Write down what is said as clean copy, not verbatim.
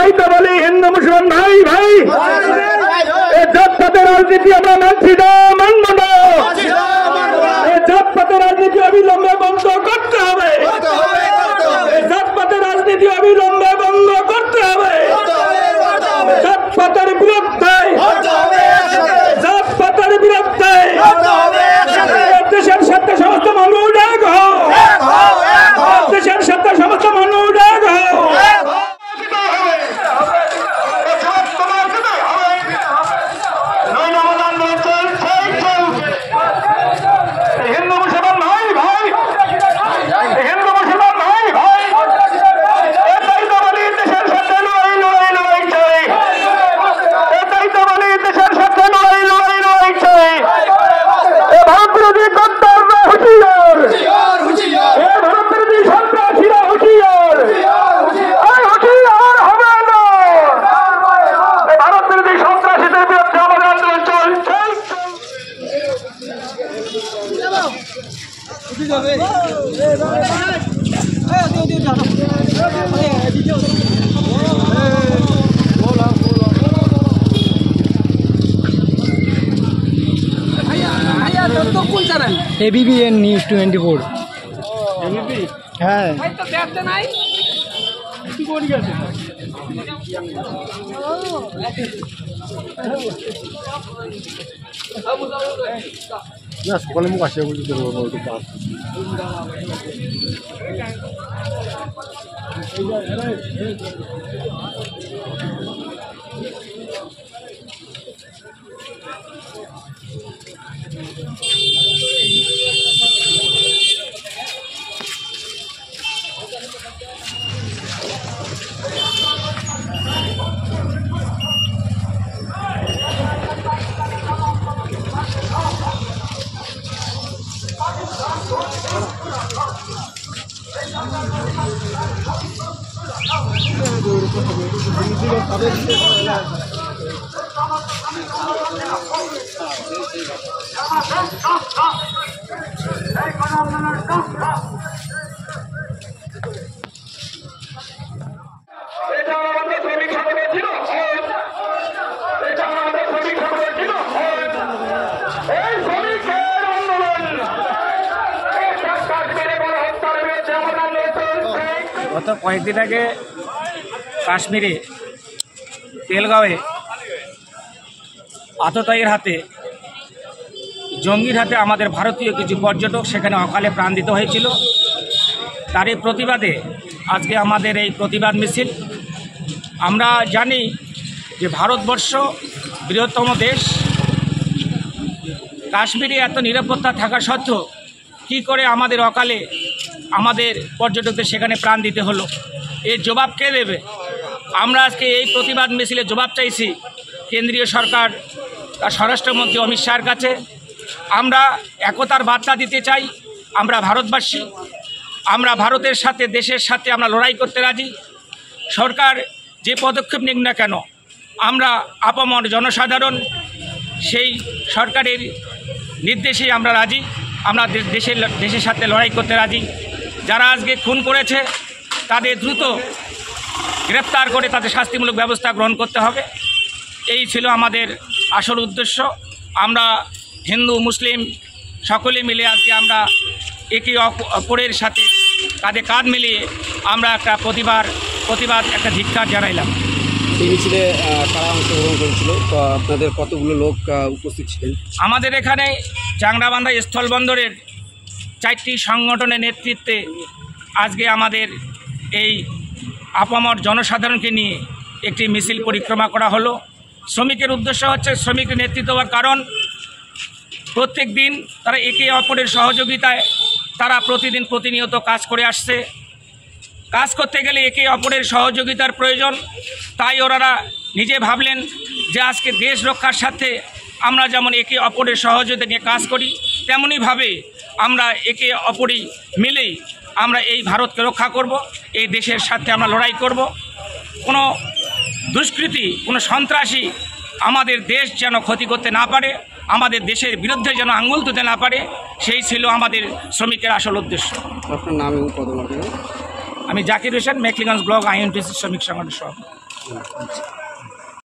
তাই তো বলি হিন্দু মুসলমান ভাই ভাই, জাতপাতের রাজনীতি আমরা মানছি না, মানব না। জাতপাতের রাজনীতি অবিলম্বে বন্ধ করতে হবে, জাতপাতের রাজনীতি অবিলম্বে বন্ধ করতে হবে, জাতপাতের বিরুদ্ধে, জাতপাতের বিরুদ্ধে দেশের সাথে সমস্ত মানুষ এক হও, দেশের সাথে সমস্ত মানুষ এক হও। ABPN News 24। হ্যাঁ না সকালে মুখ আসে বলতে গত কয়েকদিন আগে কাশ্মীরে তেলগাঁওয়ে আততায়ীর হাতে, জঙ্গির হাতে আমাদের ভারতীয় কিছু পর্যটক সেখানে অকালে প্রাণ দিতে হয়েছিল। তারই প্রতিবাদে আজকে আমাদের এই প্রতিবাদ মিছিল। আমরা জানি যে ভারতবর্ষ বৃহত্তম দেশ, কাশ্মীরে এত নিরাপত্তা থাকা সত্ত্বেও কী করে আমাদের অকালে আমাদের পর্যটকদের সেখানে প্রাণ দিতে হলো, এর জবাব কে দেবে? আমরা আজকে এই প্রতিবাদ মিছিলে জবাব চাইছি কেন্দ্রীয় সরকার, তার স্বরাষ্ট্রমন্ত্রী অমিত শাহের কাছে। আমরা একতার বার্তা দিতে চাই। আমরা ভারতবাসী, আমরা ভারতের সাথে, দেশের সাথে আমরা লড়াই করতে রাজি। সরকার যে পদক্ষেপ নিক না কেন, আমরা আপামর জনসাধারণ সেই সরকারের নির্দেশেই আমরা রাজি। আমরা দেশের সাথে লড়াই করতে রাজি। যারা আজকে খুন করেছে তাদের দ্রুত গ্রেপ্তার করে তাদের শাস্তিমূলক ব্যবস্থা গ্রহণ করতে হবে। এই ছিল আমাদের আসল উদ্দেশ্য। আমরা হিন্দু মুসলিম সকলে মিলে আজকে আমরা একে অপরের সাথে কাঁধে কাঁধ মিলিয়ে আমরা একটা প্রতিবাদ একটা ধিক্কার জানাইলাম। এই মিছিলে কারা অংশগ্রহণ করেছিল? তো আপনাদের কতগুলো লোক উপস্থিত ছিলেন? আমাদের এখানে চাংড়াবান্ধা স্থলবন্দরের 4টি সংগঠনের নেতৃত্বে আজকে আমাদের এই আপামর জনসাধারণকে নিয়ে একটি মিছিল পরিক্রমা করা হলো। শ্রমিকের উদ্দেশ্য হচ্ছে, শ্রমিকের নেতৃত্ব হওয়ার কারণ প্রত্যেক দিন তারা একে অপরের সহযোগিতায় তারা প্রতিনিয়ত কাজ করে আসছে। কাজ করতে গেলে একে অপরের সহযোগিতার প্রয়োজন। তাই ওনারা নিজে ভাবলেন যে আজকে দেশ রক্ষার সাথে আমরা যেমন একে অপরের সহযোগিতা নিয়ে কাজ করি, তেমনইভাবে আমরা একে অপরই মিলেই আমরা এই ভারতকে রক্ষা করব, এই দেশের সাথে আমরা লড়াই করব। কোনো দুষ্কৃতী, কোনো সন্ত্রাসী আমাদের দেশ যেন ক্ষতি করতে না পারে, আমাদের দেশের বিরুদ্ধে যেন আঙুল তুলতে না পারে, সেই ছিল আমাদের শ্রমিকের আসল উদ্দেশ্য। আপনার নাম এবং পদনাম? আমি জাকির হোসেন, মেখলিগঞ্জ ব্লক INTC শ্রমিক সংগঠনের সভাপতি। আচ্ছা।